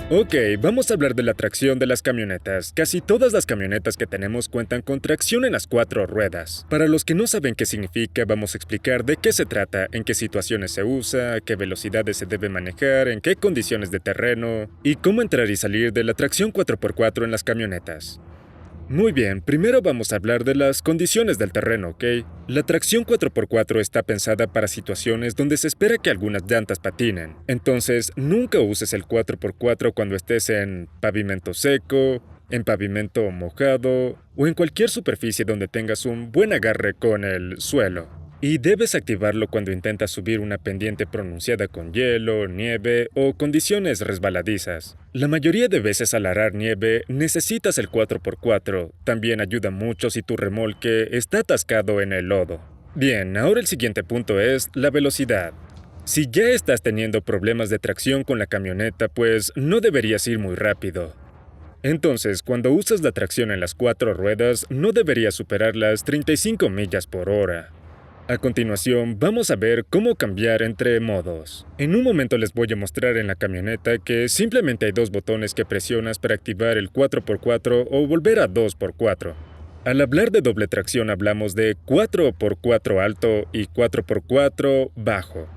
Ok, vamos a hablar de la tracción de las camionetas. Casi todas las camionetas que tenemos cuentan con tracción en las cuatro ruedas. Para los que no saben qué significa, vamos a explicar de qué se trata, en qué situaciones se usa, a qué velocidades se debe manejar, en qué condiciones de terreno y cómo entrar y salir de la tracción 4x4 en las camionetas. Muy bien, primero vamos a hablar de las condiciones del terreno, ¿ok? La tracción 4x4 está pensada para situaciones donde se espera que algunas llantas patinen. Entonces, nunca uses el 4x4 cuando estés en pavimento seco, en pavimento mojado o en cualquier superficie donde tengas un buen agarre con el suelo. Y debes activarlo cuando intentas subir una pendiente pronunciada con hielo, nieve o condiciones resbaladizas. La mayoría de veces al arar nieve necesitas el 4x4. También ayuda mucho si tu remolque está atascado en el lodo. Bien, ahora el siguiente punto es la velocidad. Si ya estás teniendo problemas de tracción con la camioneta, pues no deberías ir muy rápido. Entonces, cuando usas la tracción en las cuatro ruedas, no deberías superar las 35 millas por hora. A continuación, vamos a ver cómo cambiar entre modos. En un momento les voy a mostrar en la camioneta que simplemente hay dos botones que presionas para activar el 4x4 o volver a 2x4. Al hablar de doble tracción hablamos de 4x4 alto y 4x4 bajo.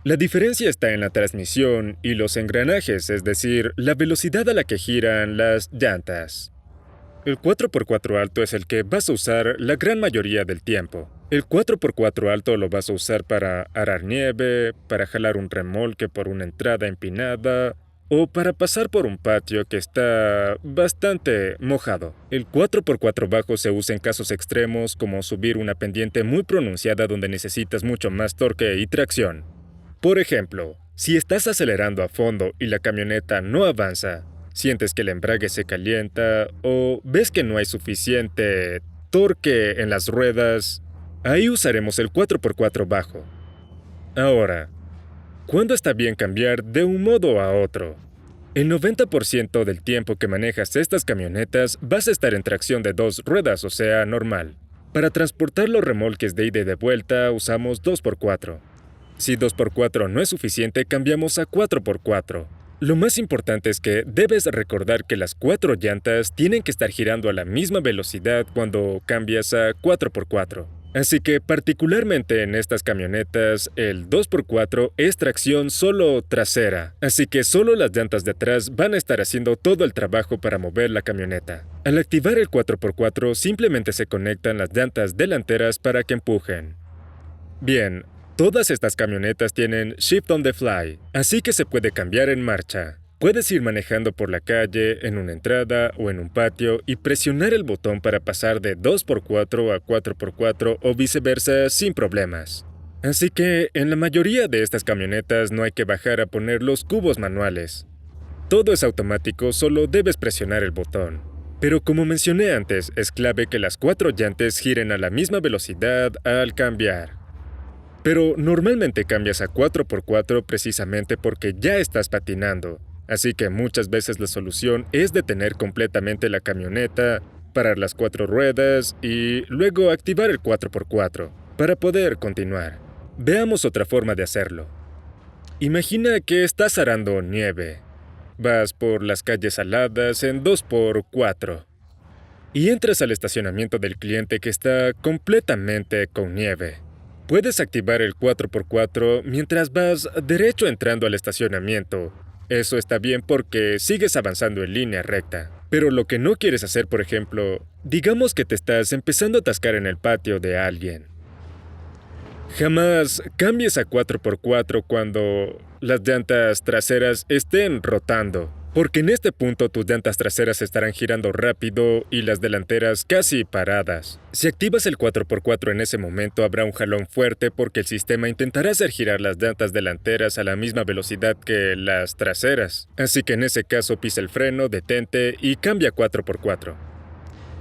La diferencia está en la transmisión y los engranajes, es decir, la velocidad a la que giran las llantas. El 4x4 alto es el que vas a usar la gran mayoría del tiempo. El 4x4 alto lo vas a usar para arar nieve, para jalar un remolque por una entrada empinada o para pasar por un patio que está bastante mojado. El 4x4 bajo se usa en casos extremos como subir una pendiente muy pronunciada donde necesitas mucho más torque y tracción. Por ejemplo, si estás acelerando a fondo y la camioneta no avanza, sientes que el embrague se calienta o ves que no hay suficiente torque en las ruedas, ahí usaremos el 4x4 bajo. Ahora, ¿cuándo está bien cambiar de un modo a otro? El 90% del tiempo que manejas estas camionetas vas a estar en tracción de dos ruedas, o sea, normal. Para transportar los remolques de ida y de vuelta usamos 2x4. Si 2x4 no es suficiente, cambiamos a 4x4. Lo más importante es que debes recordar que las cuatro llantas tienen que estar girando a la misma velocidad cuando cambias a 4x4. Así que particularmente en estas camionetas, el 2x4 es tracción solo trasera. Así que solo las llantas de atrás van a estar haciendo todo el trabajo para mover la camioneta. Al activar el 4x4 simplemente se conectan las llantas delanteras para que empujen. Bien, todas estas camionetas tienen Shift on the Fly, así que se puede cambiar en marcha. Puedes ir manejando por la calle, en una entrada o en un patio y presionar el botón para pasar de 2x4 a 4x4 o viceversa sin problemas. Así que en la mayoría de estas camionetas no hay que bajar a poner los cubos manuales. Todo es automático, solo debes presionar el botón. Pero como mencioné antes, es clave que las cuatro llantas giren a la misma velocidad al cambiar. Pero normalmente cambias a 4x4 precisamente porque ya estás patinando. Así que muchas veces la solución es detener completamente la camioneta, parar las cuatro ruedas y luego activar el 4x4 para poder continuar. Veamos otra forma de hacerlo. Imagina que estás arando nieve. Vas por las calles saladas en 2x4 y entras al estacionamiento del cliente que está completamente con nieve. Puedes activar el 4x4 mientras vas derecho entrando al estacionamiento. Eso está bien porque sigues avanzando en línea recta. Pero lo que no quieres hacer, por ejemplo, digamos que te estás empezando a atascar en el patio de alguien. Jamás cambies a 4x4 cuando las llantas traseras estén rotando, porque en este punto tus llantas traseras estarán girando rápido y las delanteras casi paradas. Si activas el 4x4 en ese momento habrá un jalón fuerte porque el sistema intentará hacer girar las llantas delanteras a la misma velocidad que las traseras. Así que en ese caso pisa el freno, detente y cambia a 4x4.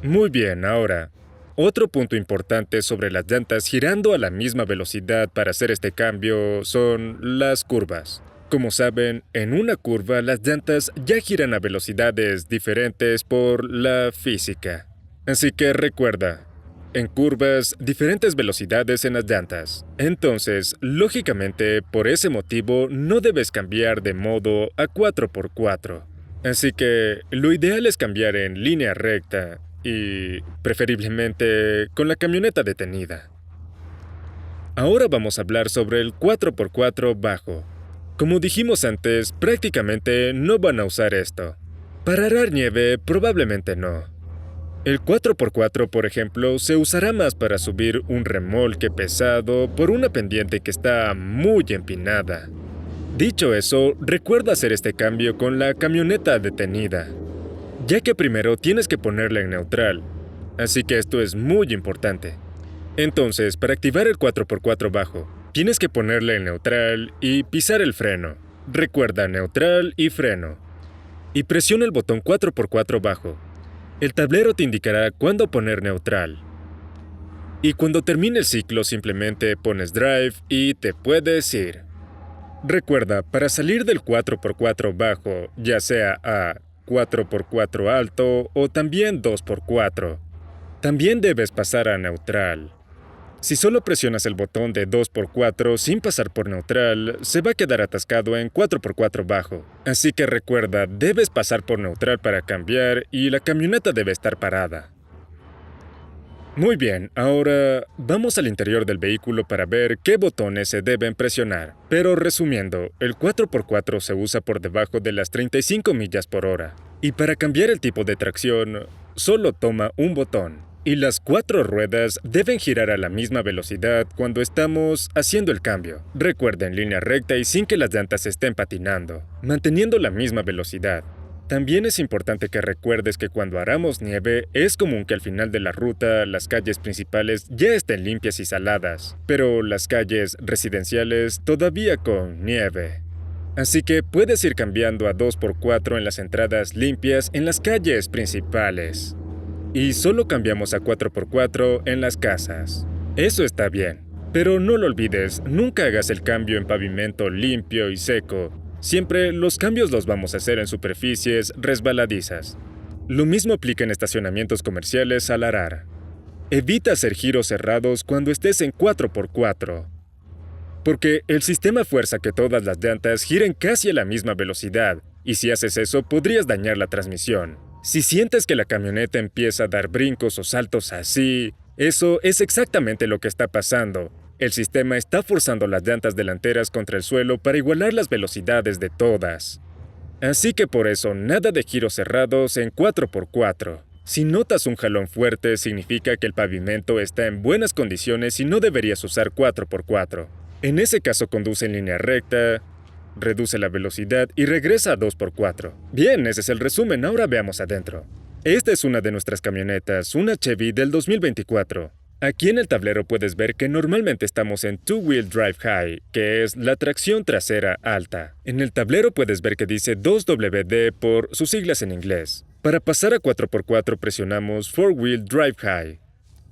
Muy bien, ahora, otro punto importante sobre las llantas girando a la misma velocidad para hacer este cambio son las curvas. Como saben, en una curva las llantas ya giran a velocidades diferentes por la física. Así que recuerda, en curvas, diferentes velocidades en las llantas. Entonces, lógicamente, por ese motivo, no debes cambiar de modo a 4x4. Así que lo ideal es cambiar en línea recta y preferiblemente con la camioneta detenida. Ahora vamos a hablar sobre el 4x4 bajo. Como dijimos antes, prácticamente no van a usar esto. Para arar nieve, probablemente no. El 4x4, por ejemplo, se usará más para subir un remolque pesado por una pendiente que está muy empinada. Dicho eso, recuerda hacer este cambio con la camioneta detenida, ya que primero tienes que ponerla en neutral, así que esto es muy importante. Entonces, para activar el 4x4 bajo, tienes que ponerla en neutral y pisar el freno. Recuerda neutral y freno. Y presiona el botón 4x4 bajo. El tablero te indicará cuándo poner neutral. Y cuando termine el ciclo simplemente pones drive y te puedes ir. Recuerda, para salir del 4x4 bajo, ya sea a 4x4 alto o también 2x4, también debes pasar a neutral. Si solo presionas el botón de 2x4 sin pasar por neutral, se va a quedar atascado en 4x4 bajo. Así que recuerda, debes pasar por neutral para cambiar y la camioneta debe estar parada. Muy bien, ahora vamos al interior del vehículo para ver qué botones se deben presionar. Pero resumiendo, el 4x4 se usa por debajo de las 35 millas por hora. Y para cambiar el tipo de tracción, solo toma un botón. Y las 4 ruedas deben girar a la misma velocidad cuando estamos haciendo el cambio. Recuerda en línea recta y sin que las llantas estén patinando, manteniendo la misma velocidad. También es importante que recuerdes que cuando aramos nieve, es común que al final de la ruta las calles principales ya estén limpias y saladas, pero las calles residenciales todavía con nieve. Así que puedes ir cambiando a 2x4 en las entradas limpias en las calles principales. Y solo cambiamos a 4x4 en las casas. Eso está bien, pero no lo olvides, nunca hagas el cambio en pavimento limpio y seco. Siempre los cambios los vamos a hacer en superficies resbaladizas. Lo mismo aplica en estacionamientos comerciales al arar. Evita hacer giros cerrados cuando estés en 4x4, porque el sistema fuerza que todas las llantas giren casi a la misma velocidad, y si haces eso podrías dañar la transmisión. Si sientes que la camioneta empieza a dar brincos o saltos así, eso es exactamente lo que está pasando. El sistema está forzando las llantas delanteras contra el suelo para igualar las velocidades de todas. Así que por eso nada de giros cerrados en 4x4. Si notas un jalón fuerte, significa que el pavimento está en buenas condiciones y no deberías usar 4x4. En ese caso conduce en línea recta, reduce la velocidad y regresa a 2x4. Bien, ese es el resumen, ahora veamos adentro. Esta es una de nuestras camionetas, una Chevy del 2024. Aquí en el tablero puedes ver que normalmente estamos en Two-Wheel Drive High, que es la tracción trasera alta. En el tablero puedes ver que dice 2WD por sus siglas en inglés. Para pasar a 4x4 presionamos Four-Wheel Drive High.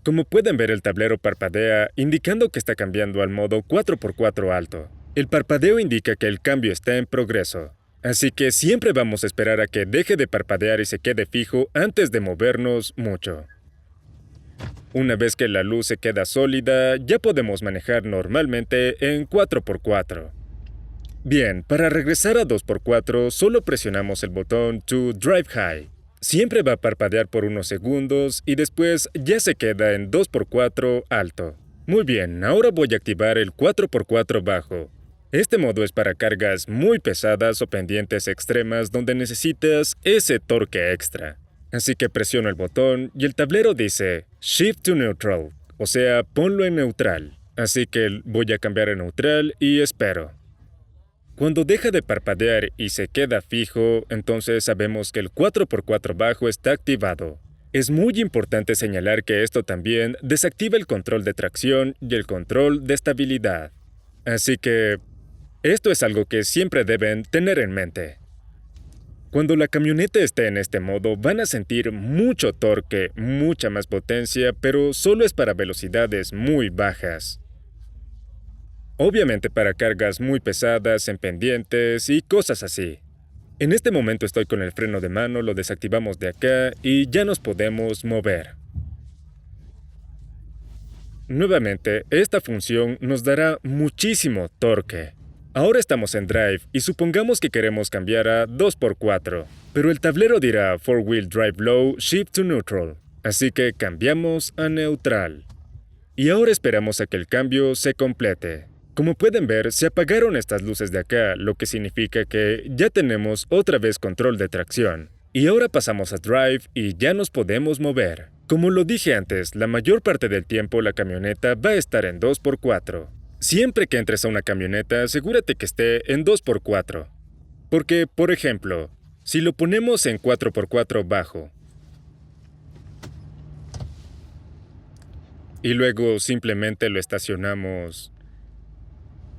Como pueden ver, el tablero parpadea, indicando que está cambiando al modo 4x4 alto. El parpadeo indica que el cambio está en progreso. Así que siempre vamos a esperar a que deje de parpadear y se quede fijo antes de movernos mucho. Una vez que la luz se queda sólida, ya podemos manejar normalmente en 4x4. Bien, para regresar a 2x4, solo presionamos el botón To Drive High. Siempre va a parpadear por unos segundos y después ya se queda en 2x4 alto. Muy bien, ahora voy a activar el 4x4 bajo. Este modo es para cargas muy pesadas o pendientes extremas donde necesitas ese torque extra. Así que presiono el botón y el tablero dice Shift to Neutral, o sea, ponlo en neutral. Así que voy a cambiar a neutral y espero. Cuando deja de parpadear y se queda fijo, entonces sabemos que el 4x4 bajo está activado. Es muy importante señalar que esto también desactiva el control de tracción y el control de estabilidad. Así que esto es algo que siempre deben tener en mente. Cuando la camioneta esté en este modo, van a sentir mucho torque, mucha más potencia, pero solo es para velocidades muy bajas. Obviamente para cargas muy pesadas, en pendientes y cosas así. En este momento estoy con el freno de mano, lo desactivamos de acá y ya nos podemos mover. Nuevamente, esta función nos dará muchísimo torque. Ahora estamos en Drive y supongamos que queremos cambiar a 2x4, pero el tablero dirá 4-Wheel Drive Low, Shift to Neutral, así que cambiamos a neutral. Y ahora esperamos a que el cambio se complete. Como pueden ver, se apagaron estas luces de acá, lo que significa que ya tenemos otra vez control de tracción. Y ahora pasamos a Drive y ya nos podemos mover. Como lo dije antes, la mayor parte del tiempo la camioneta va a estar en 2x4. Siempre que entres a una camioneta, asegúrate que esté en 2x4. Porque, por ejemplo, si lo ponemos en 4x4 bajo, y luego simplemente lo estacionamos,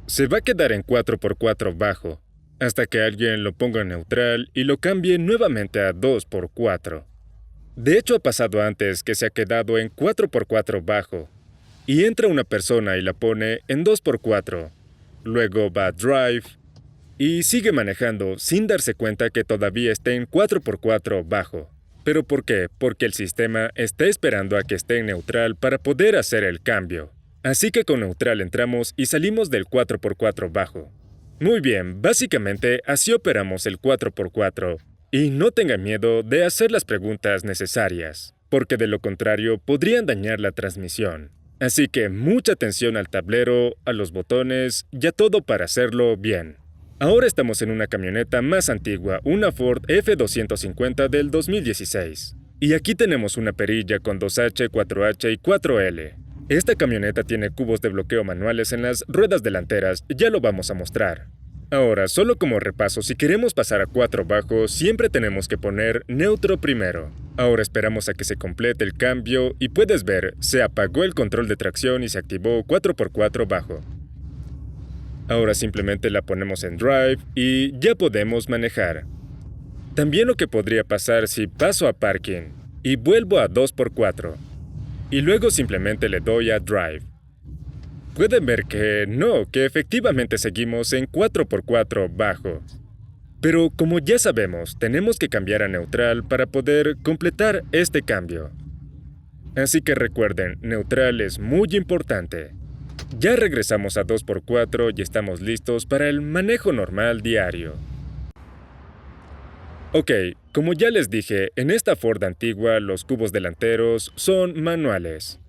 se va a quedar en 4x4 bajo, hasta que alguien lo ponga en neutral y lo cambie nuevamente a 2x4. De hecho, ha pasado antes que se ha quedado en 4x4 bajo, y entra una persona y la pone en 2x4. Luego va a Drive y sigue manejando sin darse cuenta que todavía está en 4x4 bajo. ¿Pero por qué? Porque el sistema está esperando a que esté en neutral para poder hacer el cambio. Así que con neutral entramos y salimos del 4x4 bajo. Muy bien, básicamente así operamos el 4x4. Y no tengan miedo de hacer las preguntas necesarias, porque de lo contrario podrían dañar la transmisión. Así que mucha atención al tablero, a los botones y a todo para hacerlo bien. Ahora estamos en una camioneta más antigua, una Ford F250 del 2016. Y aquí tenemos una perilla con 2H, 4H y 4L. Esta camioneta tiene cubos de bloqueo manuales en las ruedas delanteras, ya lo vamos a mostrar. Ahora, solo como repaso, si queremos pasar a 4 bajo, siempre tenemos que poner neutro primero. Ahora esperamos a que se complete el cambio y puedes ver, se apagó el control de tracción y se activó 4x4 bajo. Ahora simplemente la ponemos en Drive y ya podemos manejar. También lo que podría pasar si paso a Parking y vuelvo a 2x4. Y luego simplemente le doy a Drive. Pueden ver que no, que efectivamente seguimos en 4x4 bajo. Pero como ya sabemos, tenemos que cambiar a neutral para poder completar este cambio. Así que recuerden, neutral es muy importante. Ya regresamos a 2x4 y estamos listos para el manejo normal diario. Ok, como ya les dije, en esta Ford antigua los cubos delanteros son manuales.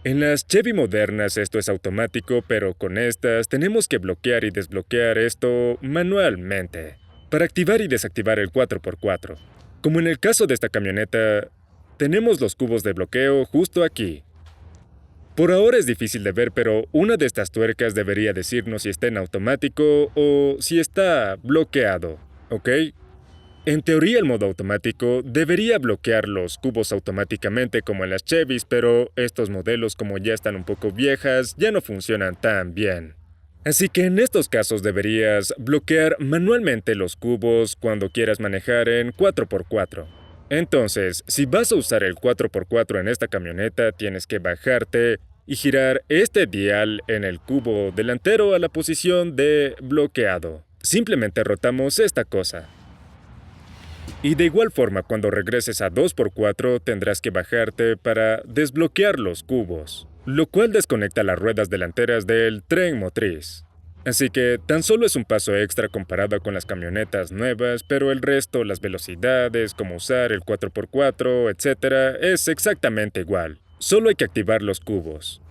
En las Chevy modernas esto es automático, pero con estas tenemos que bloquear y desbloquear esto manualmente, para activar y desactivar el 4x4. Como en el caso de esta camioneta, tenemos los cubos de bloqueo justo aquí. Por ahora es difícil de ver, pero una de estas tuercas debería decirnos si está en automático o si está bloqueado, ¿ok? En teoría el modo automático debería bloquear los cubos automáticamente como en las Chevys, pero estos modelos como ya están un poco viejas ya no funcionan tan bien. Así que en estos casos deberías bloquear manualmente los cubos cuando quieras manejar en 4x4. Entonces, si vas a usar el 4x4 en esta camioneta, tienes que bajarte y girar este dial en el cubo delantero a la posición de bloqueado. Simplemente rotamos esta cosa. Y de igual forma, cuando regreses a 2x4 tendrás que bajarte para desbloquear los cubos, lo cual desconecta las ruedas delanteras del tren motriz. Así que tan solo es un paso extra comparado con las camionetas nuevas, pero el resto, las velocidades, cómo usar el 4x4, etc., es exactamente igual. Solo hay que activar los cubos.